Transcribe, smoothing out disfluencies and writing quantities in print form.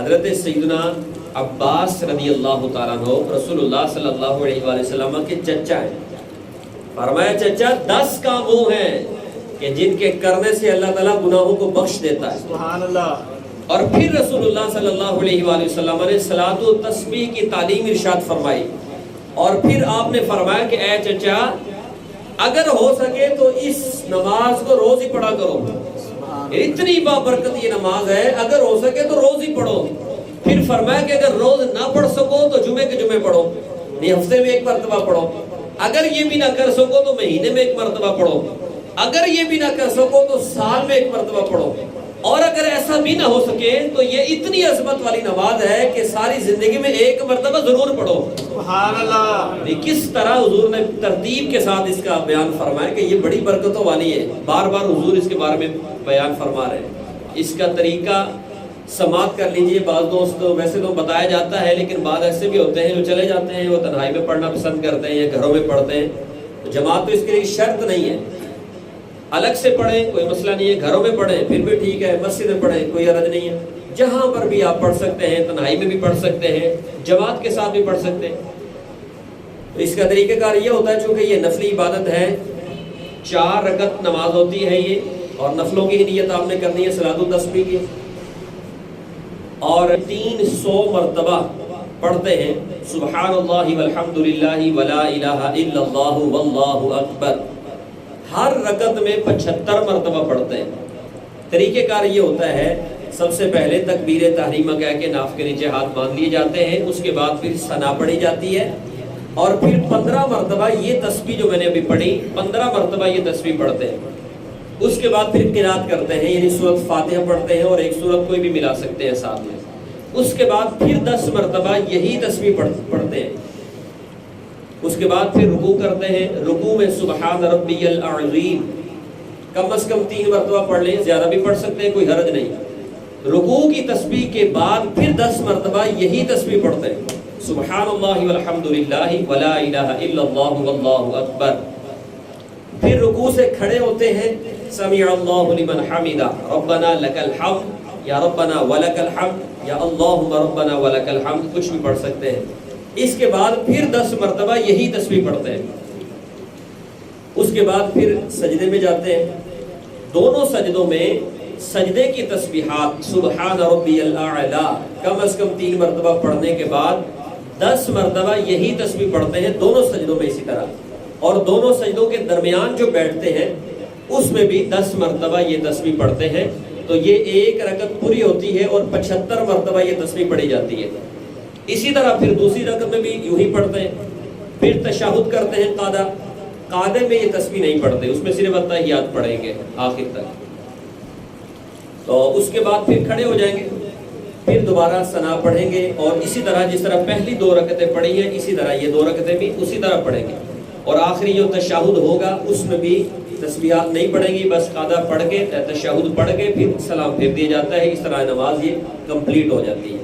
حضرت سیدنا عباس رضی اللہ تعالیٰ عنہ رسول اللہ صلی اللہ علیہ وآلہ وسلم کے چچا ہیں. فرمایا چچا 10 کام وہ ہیں کہ جن کے کرنے سے اللہ تعالیٰ گناہوں کو بخش دیتا ہے. سبحان اللہ. اور پھر رسول اللہ صلی اللہ علیہ وآلہ وسلم نے صلاۃ و تسبیح کی تعلیم ارشاد فرمائی. اور پھر آپ نے فرمایا کہ اے چچا اگر ہو سکے تو اس نماز کو روز ہی پڑھا کرو. اتنی بابرکت یہ نماز ہے, اگر ہو سکے تو روز ہی پڑھو. پھر فرمایا کہ اگر روز نہ پڑھ سکو تو جمعے کے جمعے پڑھو, نہیں ہفتے میں 1 مرتبہ پڑھو. اگر یہ بھی نہ کر سکو تو مہینے میں 1 مرتبہ پڑھو. اگر یہ بھی نہ کر سکو تو سال میں 1 مرتبہ پڑھو. اور اگر ایسا بھی نہ ہو سکے تو یہ اتنی عظمت والی نماز ہے کہ ساری زندگی میں 1 مرتبہ ضرور پڑھو. سبحان اللہ. کس طرح حضور نے ترتیب کے ساتھ اس کا بیان فرمایا کہ یہ بڑی برکتوں والی ہے. بار بار حضور اس کے بارے میں بیان فرما رہے ہیں. اس کا طریقہ سماعت کر لیجئے. بعض دوست ویسے تو بتایا جاتا ہے, لیکن بعض ایسے بھی ہوتے ہیں جو چلے جاتے ہیں, وہ تنہائی میں پڑھنا پسند کرتے ہیں یا گھروں میں پڑھتے ہیں. جماعت تو اس کے لیے شرط نہیں ہے, الگ سے پڑھیں کوئی مسئلہ نہیں ہے, گھروں میں پڑھیں پھر بھی ٹھیک ہے, مسجد میں پڑھیں کوئی حرج نہیں ہے. جہاں پر بھی آپ پڑھ سکتے ہیں, تنہائی میں بھی پڑھ سکتے ہیں, جماعت کے ساتھ بھی پڑھ سکتے ہیں. تو اس کا طریقہ کار یہ ہوتا ہے, چونکہ یہ نفلی عبادت ہے, 4 رکعت نماز ہوتی ہے یہ, اور نفلوں کی نیت آپ نے کرنی ہے صلاۃ التسبیح کی, اور 300 مرتبہ پڑھتے ہیں سبحان اللہ والحمد للہ ولا الہ الا اللہ واللہ اکبر. ہر رکعت میں 75 مرتبہ پڑھتے ہیں. طریقہ کار یہ ہوتا ہے, سب سے پہلے تکبیر تحریمہ کہہ کے ناف کے نیچے ہاتھ باندھ لیے جاتے ہیں. اس کے بعد پھر ثنا پڑھی جاتی ہے, اور پھر 15 مرتبہ یہ تسبیح جو میں نے ابھی پڑھی 15 مرتبہ یہ تسبیح پڑھتے ہیں. اس کے بعد پھر قرات کرتے ہیں, یعنی سورۃ فاتحہ پڑھتے ہیں اور ایک سورت کوئی بھی ملا سکتے ہیں ساتھ میں. اس کے بعد پھر 10 مرتبہ یہی تسبیح پڑھتے ہیں. اس کے بعد پھر رکوع کرتے ہیں. رکوع میں سبحان ربی العظیم کم از کم 3 مرتبہ پڑھ لیں, زیادہ بھی پڑھ سکتے ہیں, کوئی حرج نہیں. رکوع کی تسبیح کے بعد پھر 10 مرتبہ یہی تسبیح پڑھتے ہیں سبحان اللہ والحمد للہ ولا الہ الا اللہ واللہ اکبر. پھر رکوع سے کھڑے ہوتے ہیں, سمع اللہ لمن حمدہ ربنا لک الحمد یا ربنا ولک الحمد یا اللہم ربنا ولک الحمد, کچھ بھی پڑھ سکتے ہیں. اس کے بعد پھر 10 مرتبہ یہی تسبیح پڑھتے ہیں. اس کے بعد پھر سجدے میں جاتے ہیں. دونوں سجدوں میں سجدے کی تسبیحات سبحان ربی الاعلی کم از کم 3 مرتبہ پڑھنے کے بعد 10 مرتبہ یہی تسبیح پڑھتے ہیں دونوں سجدوں میں اسی طرح. اور دونوں سجدوں کے درمیان جو بیٹھتے ہیں اس میں بھی 10 مرتبہ یہ تسبیح پڑھتے ہیں. تو یہ ایک رکعت پوری ہوتی ہے اور 75 مرتبہ یہ تسبیح پڑھی جاتی ہے. اسی طرح پھر دوسری رکعت میں بھی یوں ہی پڑھتے ہیں. پھر تشہد کرتے ہیں قعدہ. قعدے میں یہ تسبیح نہیں پڑھتے, اس میں صرف اتحیات پڑھیں گے آخر تک. تو اس کے بعد پھر کھڑے ہو جائیں گے, پھر دوبارہ ثنا پڑھیں گے, اور اسی طرح جس طرح پہلی 2 رکعتیں پڑھی ہیں اسی طرح یہ 2 رکعتیں بھی اسی طرح پڑھیں گے. اور آخری جو تشہد ہوگا اس میں بھی تسبیحات نہیں پڑھیں گی, بس قعدہ پڑھ کے تشہد پڑھ کے پھر سلام پھیر دیا جاتا ہے. اس طرح نماز یہ کمپلیٹ ہو جاتی ہے.